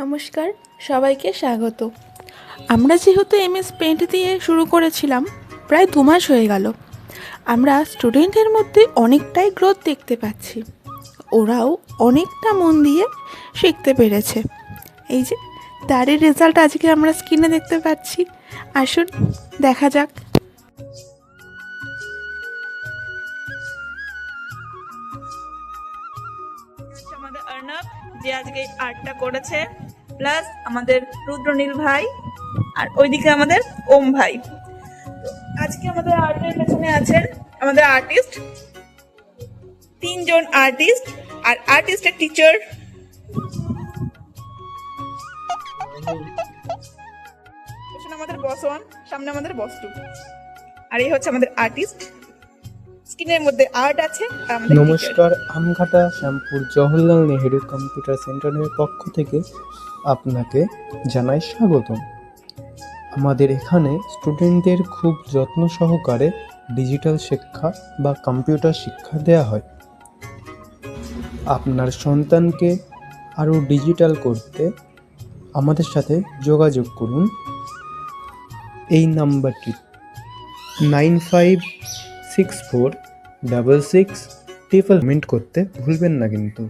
নমস্কার, সবাইকে স্বাগত। আমরা যেহেতু এমএস পেইন্ট দিয়ে শুরু করেছিলাম, প্রায় 2 মাস হয়ে গেল। আমরা স্টুডেন্টের মধ্যে অনেকটাই গ্রোথ দেখতে পাচ্ছি। ওরাও অনেকটা মন দিয়ে শিখতে পেরেছে। এই যে তারই রেজাল্ট আজকে আমরা স্ক্রিনে দেখতে পাচ্ছি। আসুন দেখা যাক। আমাদের অর্ণব যে আজকে আর্টটা করেছে, প্লাস আমাদের রুদ্রনীল ভাই, আর ওইদিকে আমাদের ওম ভাই। আজকে আমাদের আর্টের পেছনে আছেন আমাদের আর্টিস্ট, 3জন আর্টিস্ট আর আর্টিস্টের টিচার। আমাদের বস 1, সামনে আমাদের বস 2, আর এই হচ্ছে আমাদের আর্টিস্ট। স্ক্রিনের মধ্যে আর্ট আছে। নমস্কার, আমঘাটা শ্যামপুর জওহরলাল নেহেরু কম্পিউটার সেন্টারের পক্ষ থেকে আপনাকে জানাই স্বাগতম। আমাদের এখানে স্টুডেন্টদের খুব যত্ন সহকারে ডিজিটাল শিক্ষা বা কম্পিউটার শিক্ষা দেওয়া হয়। আপনার সন্তানকে আরও ডিজিটাল করতে আমাদের সাথে যোগাযোগ করুন। এই নাম্বারটি 956466 পেমেন্ট করতে ভুলবেন না কিন্তু।